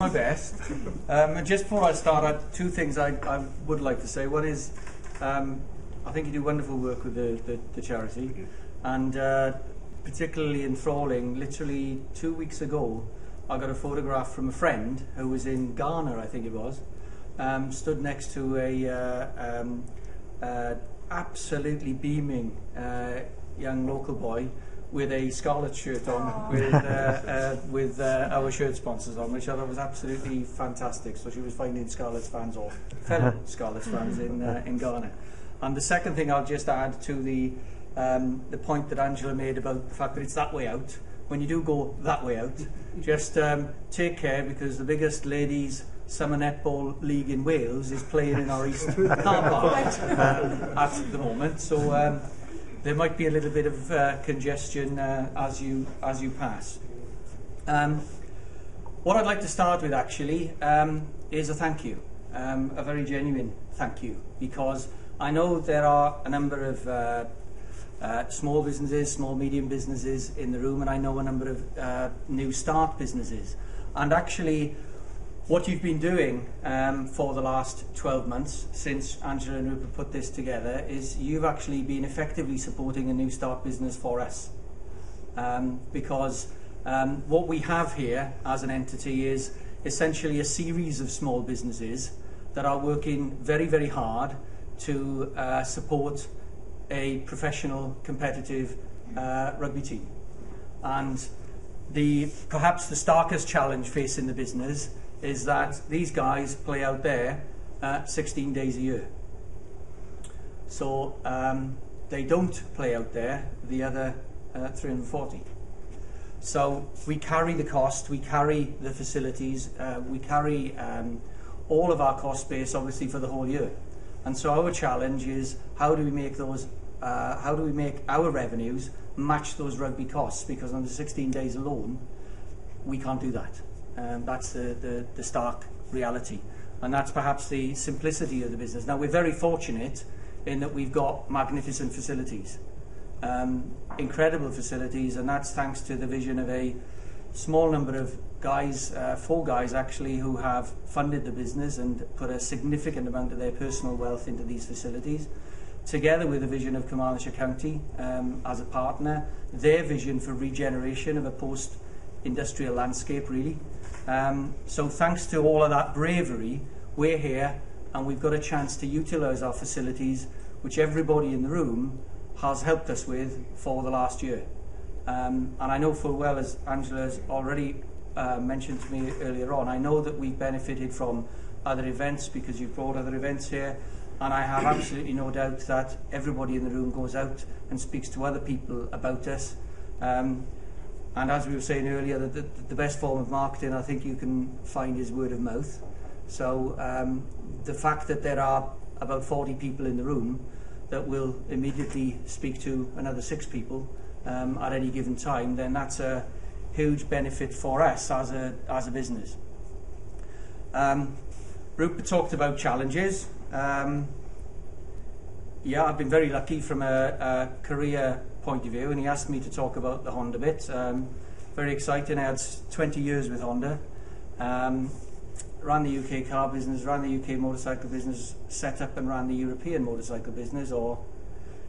My best. And just before I start, I have two things I would like to say. One is, I think you do wonderful work with the charity, and particularly enthralling. Literally 2 weeks ago, I got a photograph from a friend who was in Ghana, I think it was, stood next to a absolutely beaming young local boy with a Scarlet shirt on, with our shirt sponsors on, which I thought was absolutely fantastic. So she was finding Scarlets fans, or fellow Scarlets fans in Ghana. And the second thing I'll just add to the point that Angela made about the fact that it's that way out. When you do go that way out, just take care, because the biggest ladies summer netball league in Wales is playing in our east car park at the moment. So there might be a little bit of congestion as you pass. What I'd like to start with actually is a thank you, a very genuine thank you, because I know there are a number of small businesses, small medium businesses in the room, and I know a number of new start businesses. And actually, what you've been doing for the last 12 months since Angela and Rupert put this together is you've actually been effectively supporting a new start business for us. Because what we have here as an entity is essentially a series of small businesses that are working very, very hard to support a professional, competitive rugby team. And perhaps the starkest challenge facing the business is that these guys play out there 16 days a year. So they don't play out there the other 340. So we carry the cost, we carry the facilities, we carry all of our cost base obviously for the whole year. And so our challenge is, how do we make our revenues match those rugby costs? Because on the 16 days alone, we can't do that. That's the stark reality, and that's perhaps the simplicity of the business. Now, we're very fortunate in that we've got magnificent facilities, incredible facilities, and that's thanks to the vision of a small number of guys, 4 guys actually, who have funded the business and put a significant amount of their personal wealth into these facilities, together with the vision of Carmarthenshire County as a partner, their vision for regeneration of a post-industrial landscape, really. So thanks to all of that bravery, we're here and we've got a chance to utilise our facilities, which everybody in the room has helped us with for the last year. And I know full well, as Angela's already mentioned to me earlier on, I know that we've benefited from other events because you've brought other events here, and I have absolutely no doubt that everybody in the room goes out and speaks to other people about us. And as we were saying earlier, the best form of marketing I think you can find is word of mouth. So the fact that there are about 40 people in the room that will immediately speak to another 6 people at any given time, then that's a huge benefit for us as a business. Rupert talked about challenges. Yeah, I've been very lucky from a career point of view, and he asked me to talk about the Honda bit. Very exciting. I had 20 years with Honda. Ran the UK car business, ran the UK motorcycle business, set up and ran the European motorcycle business, or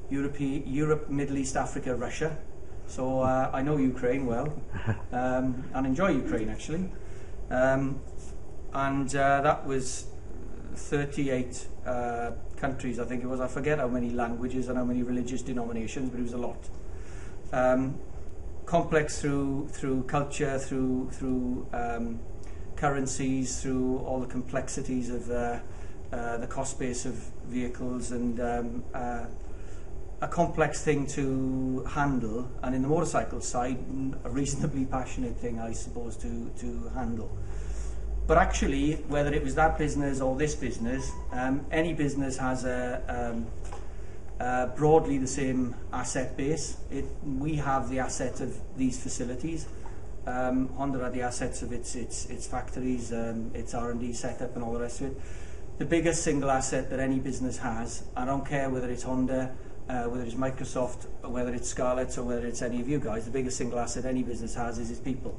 Europe, Middle East, Africa, Russia. So I know Ukraine well, and enjoy Ukraine actually. And that was 38 countries, I think it was. I forget how many languages and how many religious denominations, but it was a lot. Complex through culture, through currencies, through all the complexities of the cost base of vehicles, and a complex thing to handle, and in the motorcycle side, a reasonably passionate thing, I suppose, to handle. But actually, whether it was that business or this business, any business has broadly the same asset base. We have the asset of these facilities. Honda had the assets of its factories, its R&D setup and all the rest of it. The biggest single asset that any business has, I don't care whether it's Honda, whether it's Microsoft, or whether it's Scarlets, or whether it's any of you guys, the biggest single asset any business has is its people.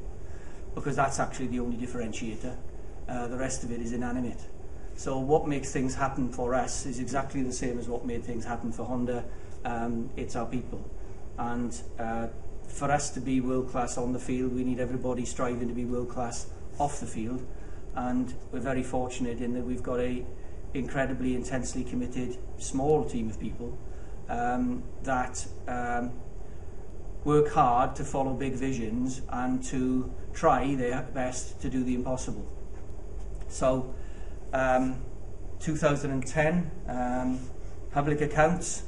Because that's actually the only differentiator. the rest of it is inanimate. So what makes things happen for us is exactly the same as what made things happen for Honda. It's our people. And for us to be world class on the field, we need everybody striving to be world class off the field. And we're very fortunate in that we've got a incredibly intensely committed small team of people that work hard to follow big visions and to try their best to do the impossible. So 2010 public accounts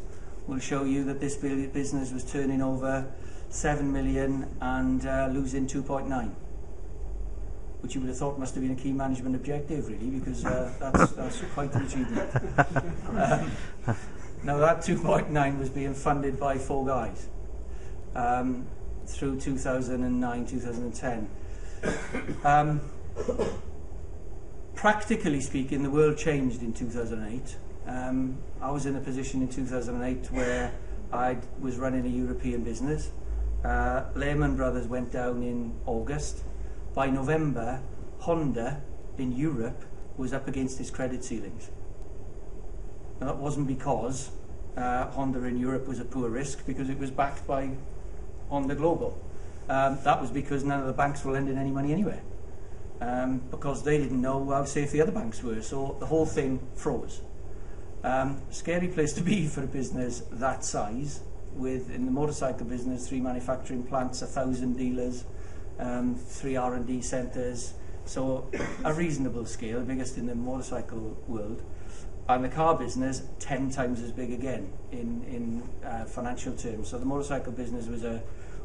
will show you that this business was turning over 7 million and losing 2.9, which you would have thought must have been a key management objective, really, because that's quite an achievement. Now that 2.9 was being funded by 4 guys through 2009, 2010. Practically speaking, the world changed in 2008. I was in a position in 2008 where I was running a European business. Lehman Brothers went down in August. By November, Honda in Europe was up against its credit ceilings. Now, that wasn't because Honda in Europe was a poor risk, because it was backed by Honda Global. That was because none of the banks were lending any money anywhere, because they didn't know how safe the other banks were. So the whole thing froze. Scary place to be for a business that size, with, in the motorcycle business, 3 manufacturing plants, 1,000 dealers, 3 R&D centres, so a reasonable scale, the biggest in the motorcycle world. And the car business, 10 times as big again in financial terms. So the motorcycle business was a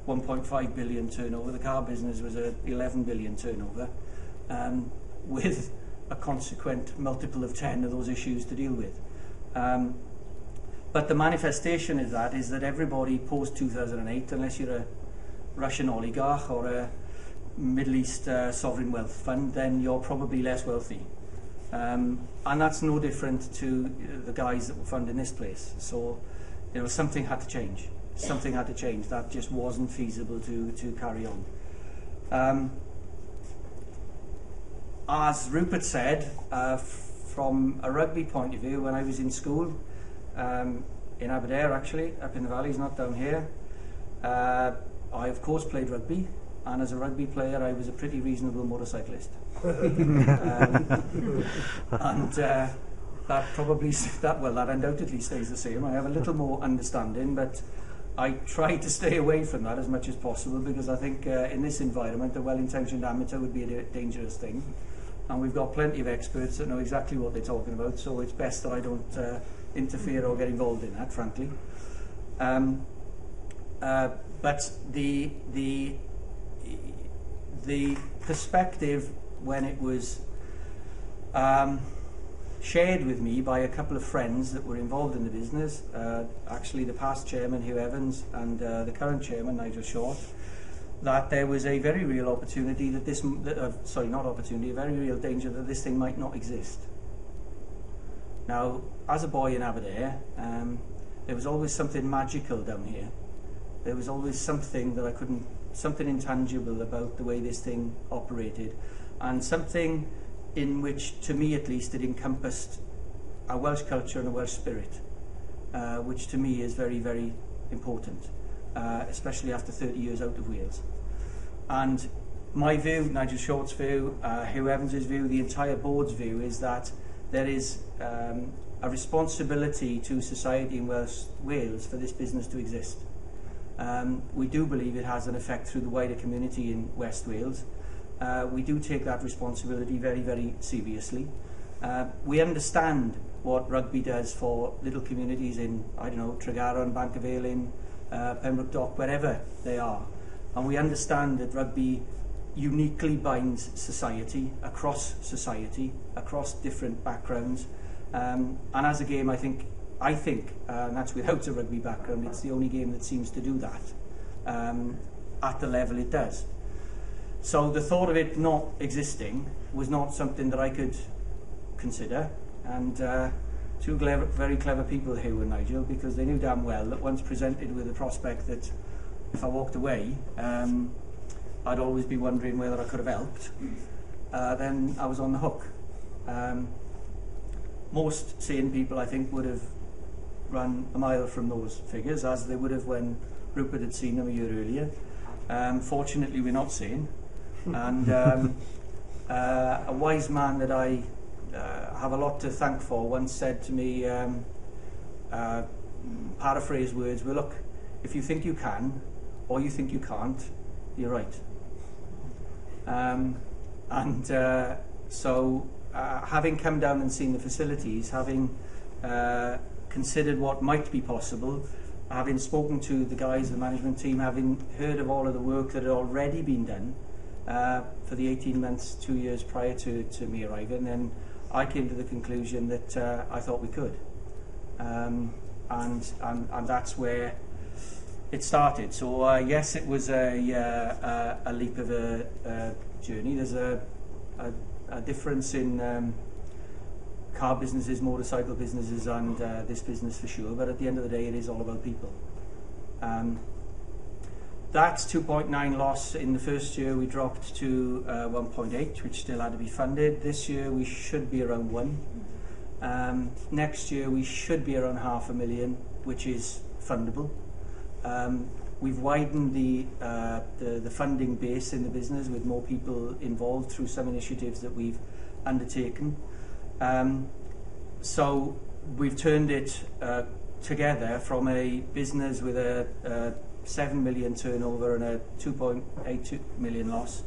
1.5 billion turnover, the car business was a 11 billion turnover, with a consequent multiple of 10 of those issues to deal with. But the manifestation of that is that everybody post-2008, unless you're a Russian oligarch or a Middle East sovereign wealth fund, then you're probably less wealthy. And that's no different to the guys that were funding this place. So, you know, something had to change. Something had to change. That just wasn't feasible to carry on. As Rupert said, from a rugby point of view, when I was in school, in Aberdare actually, up in the valleys, not down here, I of course played rugby, and as a rugby player I was a pretty reasonable motorcyclist. And that undoubtedly stays the same. I have a little more understanding, but I try to stay away from that as much as possible, because I think in this environment a well-intentioned amateur would be a dangerous thing, and we've got plenty of experts that know exactly what they're talking about, so it's best that I don't interfere or get involved in that, frankly. But the perspective, when it was shared with me by a couple of friends that were involved in the business, actually the past chairman Hugh Evans and the current chairman Nigel Short, that there was a very real opportunity that this, a very real danger that this thing might not exist. Now, as a boy in Aberdare, there was always something magical down here. There was always something that something intangible about the way this thing operated, and something in which, to me at least, it encompassed a Welsh culture and a Welsh spirit, which to me is very, very important, especially after 30 years out of Wales. And my view, Nigel Short's view, Hugh Evans's view, the entire board's view is that there is a responsibility to society in Wales for this business to exist. We do believe it has an effect through the wider community in West Wales. We do take that responsibility very, very seriously. We understand what rugby does for little communities in, I don't know, Tregaron, Bancavelin, Pembroke Dock, wherever they are. And we understand that rugby uniquely binds society, across different backgrounds. And as a game, I think, and that's without a rugby background, it's the only game that seems to do that at the level it does. So the thought of it not existing was not something that I could consider. And two very clever people, Hugh and Nigel, because they knew damn well that once presented with the prospect that if I walked away, I'd always be wondering whether I could have helped. then I was on the hook. Most sane people, I think, would have run a mile from those figures, as they would have when Rupert had seen them a year earlier. Fortunately, we're not sane. And a wise man that I have a lot to thank for once said to me, paraphrase words, well, look, if you think you can or you think you can't, you're right. So having come down and seen the facilities, having considered what might be possible, having spoken to the guys, the management team, having heard of all of the work that had already been done for the 18 months, 2 years prior to me arriving, then I came to the conclusion that I thought we could. And that's where it started. So yes, it was a leap of a journey. There's a difference in car businesses, motorcycle businesses, and this business for sure. But at the end of the day, it is all about people. That's 2.9 loss in the first year. We dropped to 1.8, which still had to be funded. This year we should be around 1. Next year we should be around $500,000, which is fundable. We've widened the funding base in the business with more people involved through some initiatives that we've undertaken. So we've turned it together from a business with a 7 million turnover and a 2.82 million loss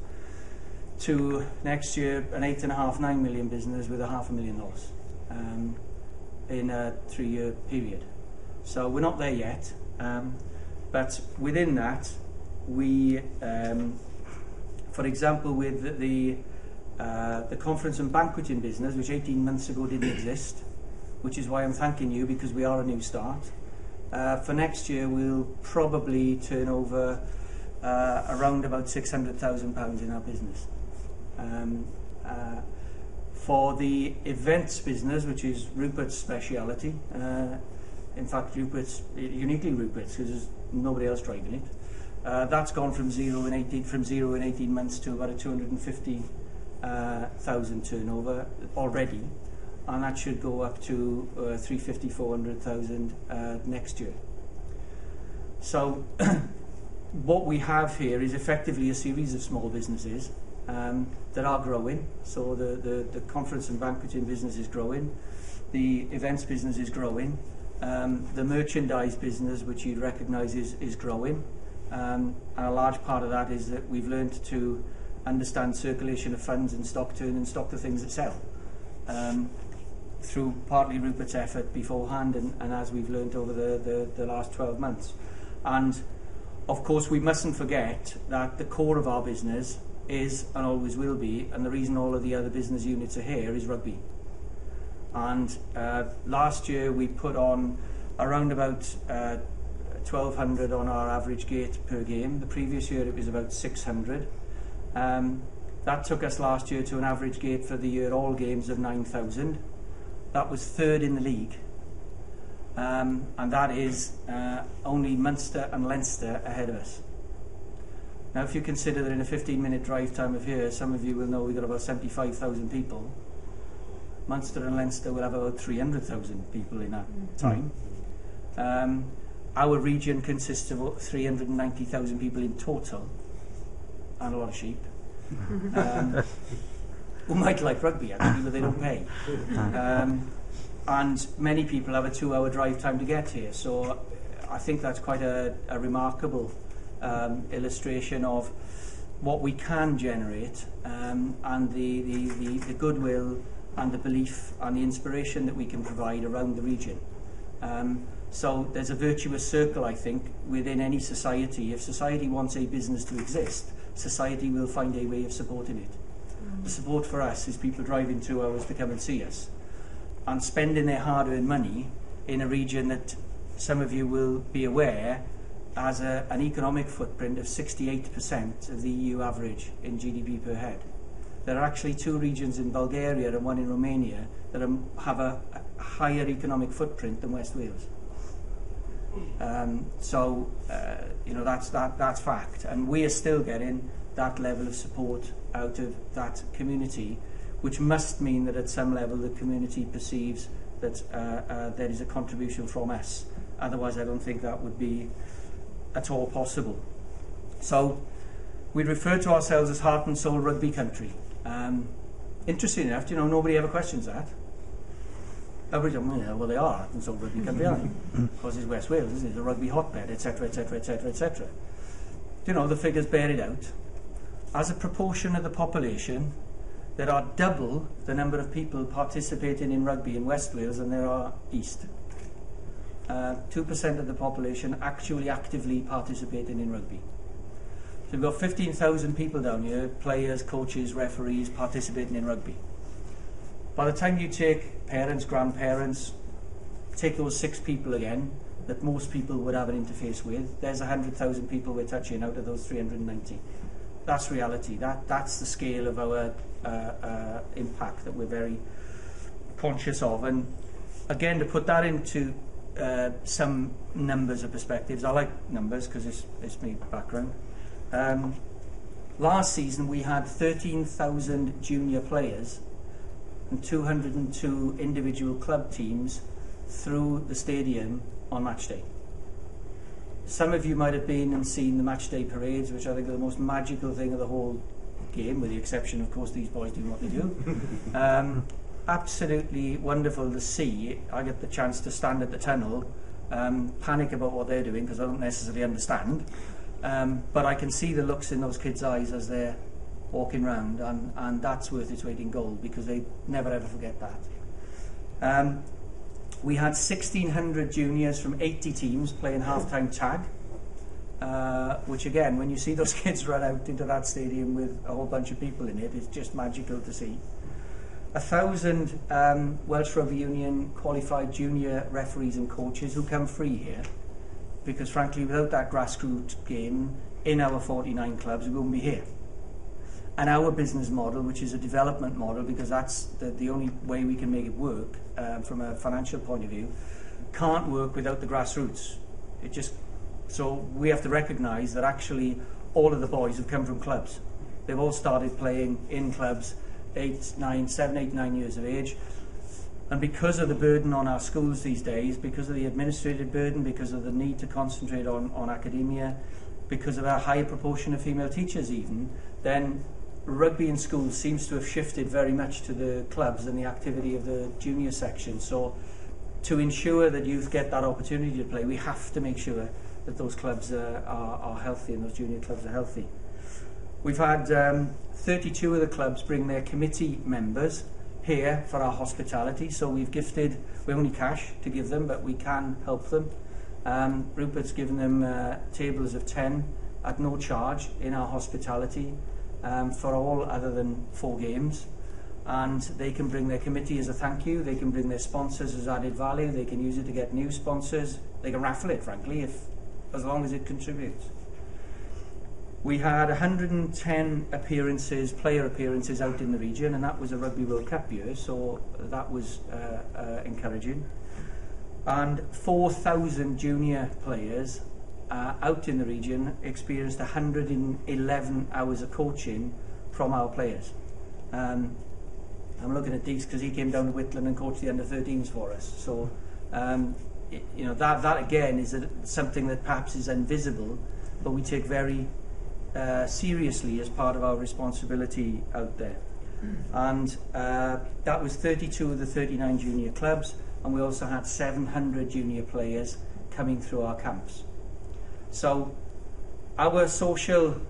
to next year an 8.5-9 million business with a $500,000 loss in a 3-year period. So we're not there yet. But within that, we, for example, with the conference and banqueting business, which 18 months ago didn't exist, which is why I'm thanking you, because we are a new start. For next year, we'll probably turn over around about £600,000 in our business. For the events business, which is Rupert's speciality, in fact, uniquely Rupert's, because there's nobody else driving it. That's gone from zero in 18 months to about a 250,000 turnover already, and that should go up to 350,000, 400,000 next year. So what we have here is effectively a series of small businesses that are growing. So the conference and banqueting business is growing, the events business is growing. The merchandise business, which you'd recognise, is growing, and a large part of that is that we've learned to understand circulation of funds and stock turn and stock the things that sell, through partly Rupert's effort beforehand and as we've learned over the last 12 months. And of course we mustn't forget that the core of our business is and always will be, and the reason all of the other business units are here, is rugby. And last year we put on around about 1,200 on our average gate per game. The previous year it was about 600. That took us last year to an average gate for the year all games of 9,000. That was third in the league. And that is only Munster and Leinster ahead of us. Now if you consider that in a 15-minute drive time of here, some of you will know we've got about 75,000 people. Munster and Leinster will have about 300,000 people in that time. Our region consists of 390,000 people in total, and a lot of sheep, who might like rugby actually, but they don't pay. And many people have a 2-hour drive time to get here, so I think that's quite a remarkable illustration of what we can generate, and the goodwill and the belief and the inspiration that we can provide around the region. So there's a virtuous circle, I think, within any society. If society wants a business to exist, society will find a way of supporting it. The support for us is people driving 2 hours to come and see us and spending their hard-earned money in a region that some of you will be aware has an economic footprint of 68% of the EU average in GDP per head. There are actually 2 regions in Bulgaria and 1 in Romania that have a higher economic footprint than West Wales. You know, that's fact, and we are still getting that level of support out of that community, which must mean that at some level the community perceives that there is a contribution from us. Otherwise, I don't think that would be at all possible. So we refer to ourselves as heart and soul rugby country. Interesting enough, you know, nobody ever questions that. Everybody, yeah, well, they are heart and soul rugby country, aren't they? Because it's West Wales, isn't it? It's a rugby hotbed, etc., etc., etc., etc. You know, the figures bear it out. As a proportion of the population, there are double the number of people participating in rugby in West Wales than there are east. 2% of the population actually actively participating in rugby. So we've got 15,000 people down here, players, coaches, referees, participating in rugby. By the time you take parents, grandparents, take those 6 people again, that most people would have an interface with, there's 100,000 people we're touching out of those 390. That's reality. That's the scale of our impact that we're very conscious of. And again, to put that into some numbers or perspectives, I like numbers because it's my background. Last season we had 13,000 junior players and 202 individual club teams through the stadium on match day. Some of you might have been and seen the match day parades, which I think are the most magical thing of the whole game, with the exception, of course, these boys doing what they do. Absolutely wonderful to see. I get the chance to stand at the tunnel, panic about what they're doing because I don't necessarily understand, but I can see the looks in those kids' eyes as they're walking around, and that's worth its weight in gold because they never ever forget that. We had 1,600 juniors from 80 teams playing half-time tag, which again, when you see those kids run out into that stadium with a whole bunch of people in it, it's just magical to see. 1,000 Welsh Rugby Union qualified junior referees and coaches who come free here, because frankly, without that grassroots game in our 49 clubs, we wouldn't be here. And our business model, which is a development model, because that's the only way we can make it work from a financial point of view, can't work without the grassroots. So we have to recognise that actually all of the boys have come from clubs. They've all started playing in clubs 7, 8, 9 years of age. And because of the burden on our schools these days, because of the administrative burden, because of the need to concentrate on academia, because of our higher proportion of female teachers even, then rugby in schools seems to have shifted very much to the clubs and the activity of the junior section. So to ensure that youth get that opportunity to play, we have to make sure that those clubs are healthy and those junior clubs are healthy. We've had 32 of the clubs bring their committee members here for our hospitality. So we've gifted, we only cash to give them, but we can help them. Rupert's given them tables of 10 at no charge in our hospitality for all other than 4 games. And they can bring their committee as a thank you, they can bring their sponsors as added value, they can use it to get new sponsors, they can raffle it, frankly, as long as it contributes. We had 110 appearances, player appearances out in the region, and that was a Rugby World Cup year, so that was encouraging. And 4,000 junior players out in the region experienced 111 hours of coaching from our players. I'm looking at Davies because he came down to Whitland and coached the under-13s for us. So, you know, that again is something that perhaps is invisible, but we take very seriously as part of our responsibility out there. And that was 32 of the 39 junior clubs, and we also had 700 junior players coming through our camps. So our social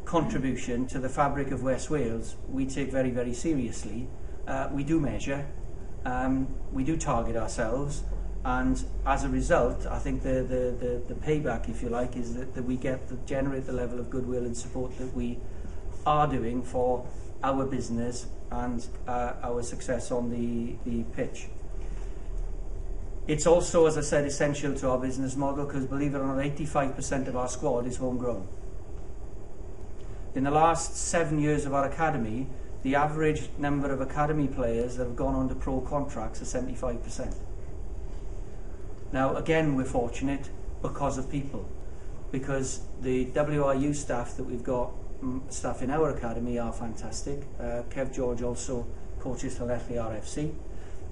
contribution to the fabric of West Wales we take very, very seriously. We do measure, we do target ourselves, and as a result I think the payback, if you like, is that we generate the level of goodwill and support that we are doing for our business and our success on the pitch. It's also, as I said, essential to our business model because, believe it or not, 85% of our squad is homegrown. In the last 7 years of our academy, the average number of academy players that have gone on to pro contracts is 75%. Now, again, we're fortunate because of people, because the WRU staff that we've got staff in our academy are fantastic. Kev George also coaches Llanelli RFC.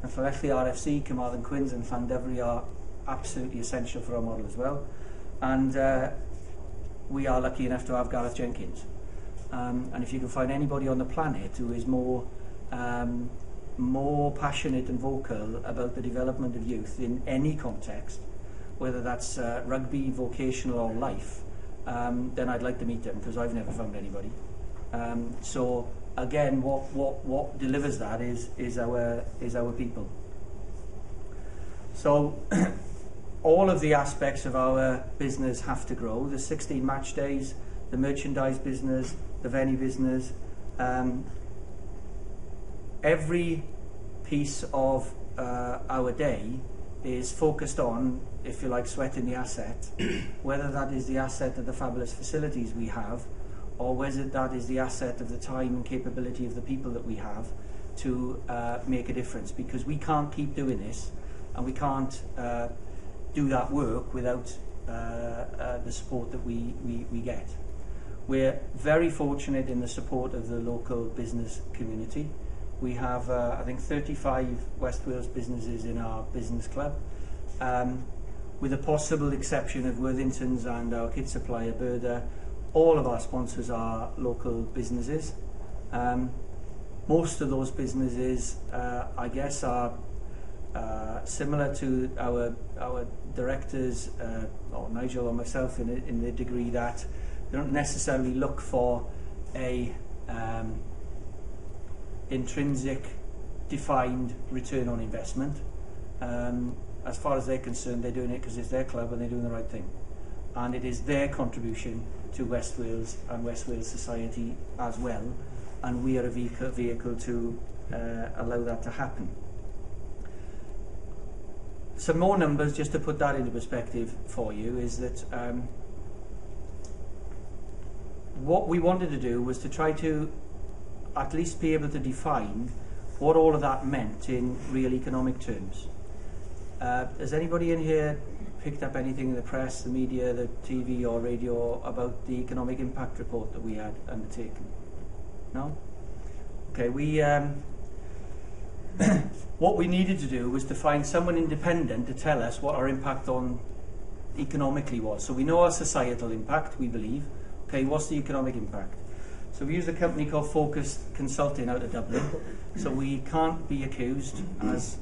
And for Llanelli RFC, Carmarthen Quins and Llandyfri are absolutely essential for our model as well. And we are lucky enough to have Gareth Jenkins. And if you can find anybody on the planet who is more passionate and vocal about the development of youth in any context, whether that's rugby, vocational or life, then I'd like to meet them, because I've never found anybody. So again, what delivers that is our people. So all of the aspects of our business have to grow. The 16 match days, the merchandise business, the venue business, every piece of our day is focused on, if you like, sweating the asset, whether that is the asset of the fabulous facilities we have, or whether that is the asset of the time and capability of the people that we have to make a difference. Because we can't keep doing this, and we can't do that work without the support that we get. We're very fortunate in the support of the local business community. We have, I think, 35 West Wales businesses in our business club, with the possible exception of Worthington's and our kit supplier, Burda. All of our sponsors are local businesses. Most of those businesses, I guess, are similar to our directors, or Nigel or myself, in the degree that they don't necessarily look for a intrinsic defined return on investment. As far as they're concerned, they're doing it because it's their club and they're doing the right thing, and it is their contribution to West Wales and West Wales society as well, and we are a vehicle to allow that to happen. Some more numbers just to put that into perspective for you is that what we wanted to do was to try to at least be able to define what all of that meant in real economic terms. Has anybody in here picked up anything in the press, the media, the TV or radio about the economic impact report that we had undertaken? No? Okay, we what we needed to do was to find someone independent to tell us what our impact on economically was. So we know our societal impact, we believe. Okay, what's the economic impact? So we used a company called Focus Consulting out of Dublin. So we can't be accused, as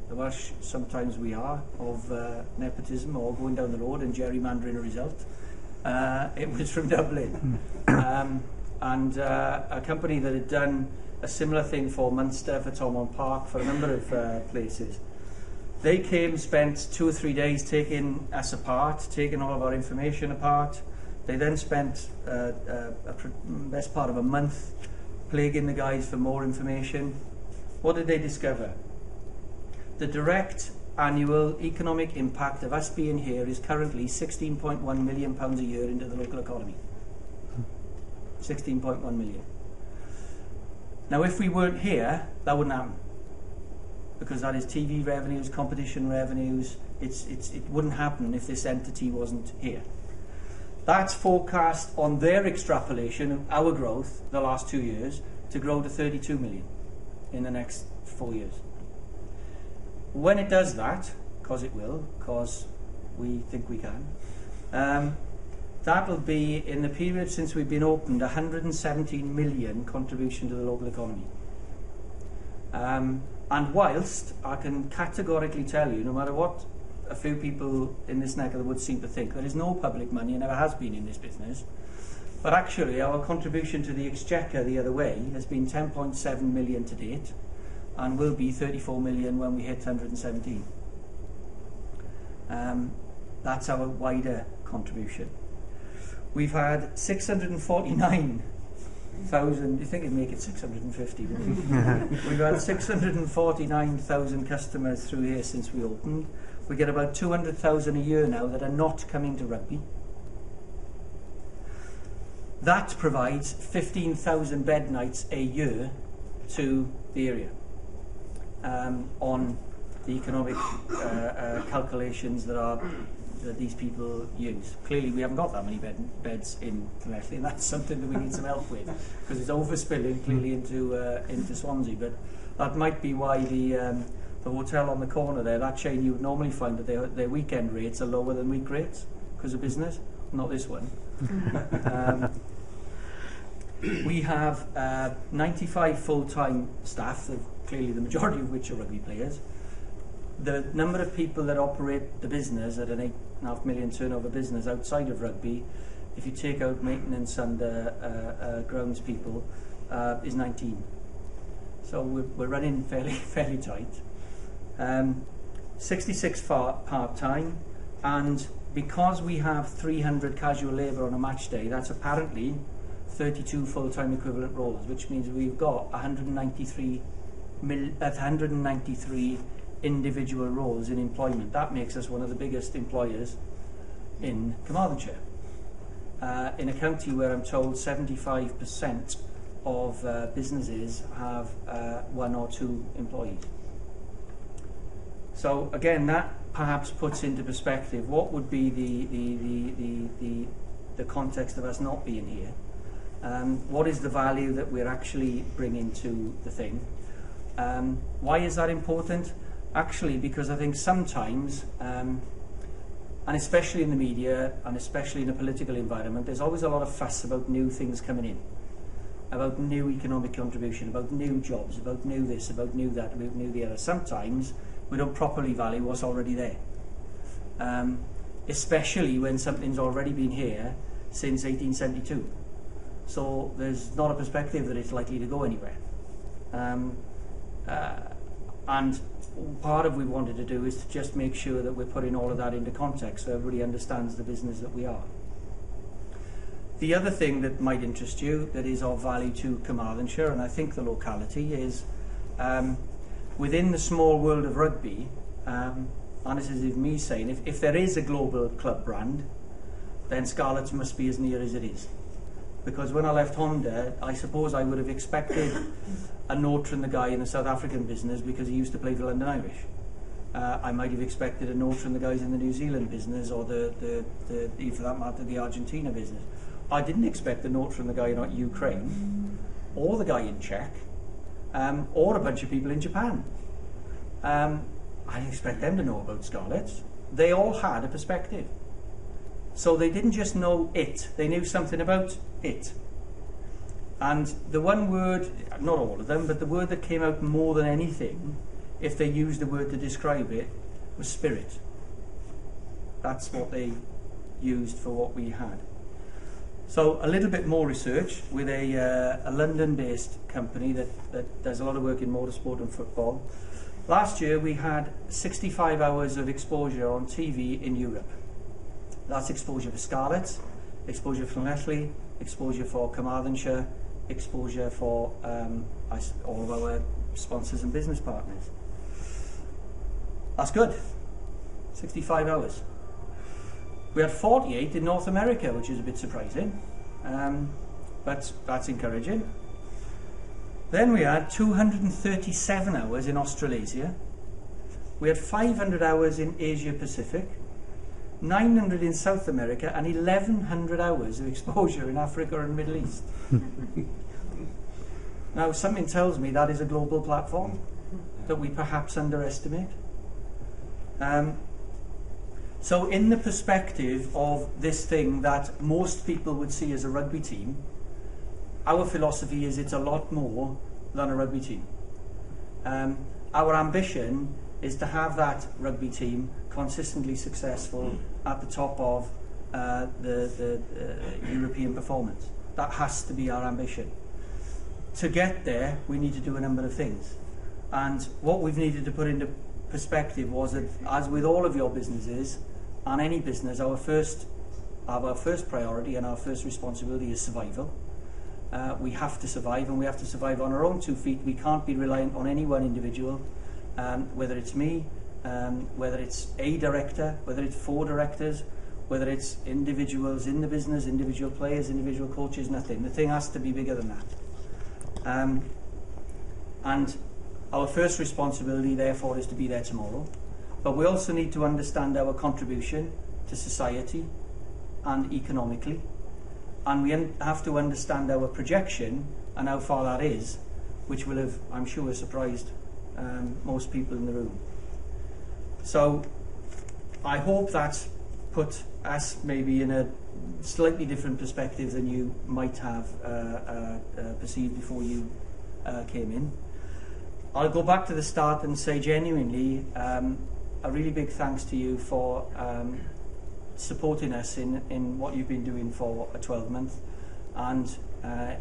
the Welsh sometimes we are, of nepotism or going down the road and gerrymandering a result. It was from Dublin. And a company that had done a similar thing for Munster, for Thomond Park, for a number of places. They came, spent 2 or 3 days taking us apart, taking all of our information apart. They then spent best part of a month plaguing the guys for more information. What did they discover? The direct annual economic impact of us being here is currently £16.1 million a year into the local economy. 16.1 million. Now, if we weren't here, that wouldn't happen, because that is TV revenues, competition revenues. It wouldn't happen if this entity wasn't here. That's forecast on their extrapolation of our growth the last 2 years to grow to 32 million in the next 4 years. When it does that, because it will, because we think we can, that'll be, in the period since we've been opened, 117 million contribution to the local economy. And whilst I can categorically tell you, no matter what a few people in this neck of the woods seem to think, there is no public money and never has been in this business, but actually our contribution to the exchequer the other way has been 10.7 million to date, and will be 34 million when we hit 117. That's our wider contribution. We've had 649,000, you think it'd make it 650, wouldn't you? We've had 649,000 customers through here since we opened. We get about 200,000 a year now that are not coming to rugby. That provides 15,000 bed nights a year to the area. On the economic calculations that are that these people use. Clearly we haven't got that many beds in Llanelli, and that's something that we need some help with, because it's overspilling clearly into Swansea. But that might be why the hotel on the corner there, that chain, you would normally find that their weekend rates are lower than week rates because of business. Not this one. We have 95 full-time staff, clearly the majority of which are rugby players. The number of people that operate the business at an £8.5 million turnover business outside of rugby, if you take out maintenance and grounds people, is 19. So we're running fairly tight. 66 part-time, and because we have 300 casual labour on a match day, that's apparently 32 full-time equivalent roles, which means we've got 193 individual roles in employment. That makes us one of the biggest employers in Carmarthenshire. In a county where I'm told 75% of businesses have 1 or 2 employees. So again, that perhaps puts into perspective what would be the context of us not being here. What is the value that we're actually bringing to the thing? Why is that important? Actually, because I think sometimes, and especially in the media, and especially in a political environment, there's always a lot of fuss about new things coming in, about new economic contribution, about new jobs, about new this, about new that, about new the other. Sometimes we don't properly value what's already there, especially when something's already been here since 1872. So there's not a perspective that it's likely to go anywhere. And part of what we wanted to do is to just make sure that we're putting all of that into context so everybody understands the business that we are. The other thing that might interest you that is of value to Carmarthenshire, and I think the locality, is within the small world of rugby, and this is me saying, if there is a global club brand, then Scarlets must be as near as it is. Because when I left Honda, I suppose I would have expected a note from the guy in the South African business because he used to play for London Irish. I might have expected a note from the guys in the New Zealand business, or for that matter, the Argentina business. I didn't expect a note from the guy in Ukraine, or the guy in Czech, or a bunch of people in Japan. I didn't expect them to know about Scarlets. They all had a perspective. So they didn't just know it, they knew something about it. And the one word, not all of them, but the word that came out more than anything, if they used the word to describe it, was spirit. That's what they used for what we had. So a little bit more research with a London-based company that does a lot of work in motorsport and football. Last year we had 65 hours of exposure on TV in Europe. That's exposure for Scarlets, exposure for Llanelli, exposure for Carmarthenshire, exposure for all of our sponsors and business partners. That's good. 65 hours. We had 48 in North America, which is a bit surprising, but that's encouraging. Then we had 237 hours in Australasia. We had 500 hours in Asia Pacific, 900 in South America, and 1,100 hours of exposure in Africa and Middle East. Now, something tells me that is a global platform that we perhaps underestimate. So in the perspective of this thing that most people would see as a rugby team, our philosophy is it's a lot more than a rugby team. Our ambition is to have that rugby team consistently successful at the top of the European performance. That has to be our ambition. To get there, we need to do a number of things. And what we've needed to put into perspective was that, as with all of your businesses, and any business, our first priority and our first responsibility is survival. We have to survive, and we have to survive on our own 2 feet. We can't be reliant on any one individual, whether it's me, whether it's a director, whether it's 4 directors, whether it's individuals in the business, individual players, individual coaches, nothing. The thing has to be bigger than that. And our first responsibility, therefore, is to be there tomorrow. But we also need to understand our contribution to society and economically, and we have to understand our projection and how far that is, which will have, I'm sure, surprised most people in the room. So I hope that's put us maybe in a slightly different perspective than you might have perceived before you came in. I'll go back to the start and say genuinely a really big thanks to you for supporting us in what you've been doing for a 12-month, and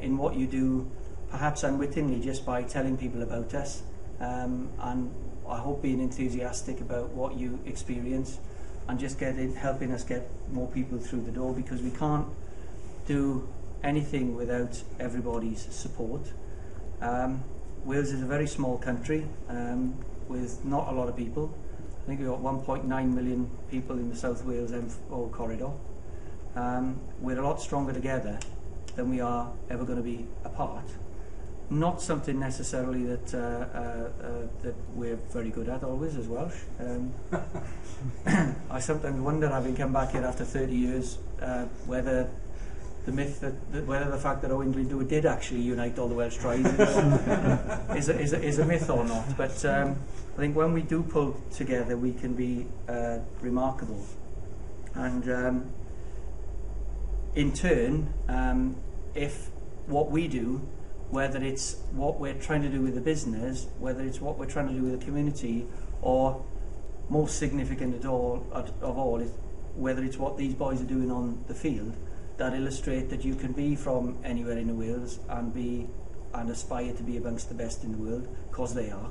in what you do perhaps unwittingly just by telling people about us, and I hope being enthusiastic about what you experience and just helping us get more people through the door, because we can't do anything without everybody's support. Wales is a very small country with not a lot of people. I think we've got 1.9 million people in the South Wales M4 corridor. We're a lot stronger together than we are ever going to be apart. Not something necessarily that that we're very good at always as Welsh. I sometimes wonder, having come back here after 30 years, whether the myth whether the fact that England did actually unite all the Welsh tribes is a myth or not. But I think when we do pull together, we can be remarkable. And in turn, if what we do, whether it's what we're trying to do with the business, whether it's what we're trying to do with the community, or most significant of all, is whether it's what these boys are doing on the field, that illustrate that you can be from anywhere in Wales and aspire to be amongst the best in the world, because they are.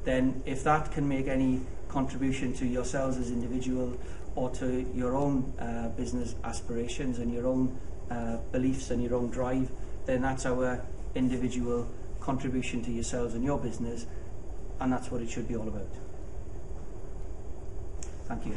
Then if that can make any contribution to yourselves as individual, or to your own business aspirations and your own beliefs and your own drive, then that's our individual contribution to yourselves and your business, and that's what it should be all about. Thank you.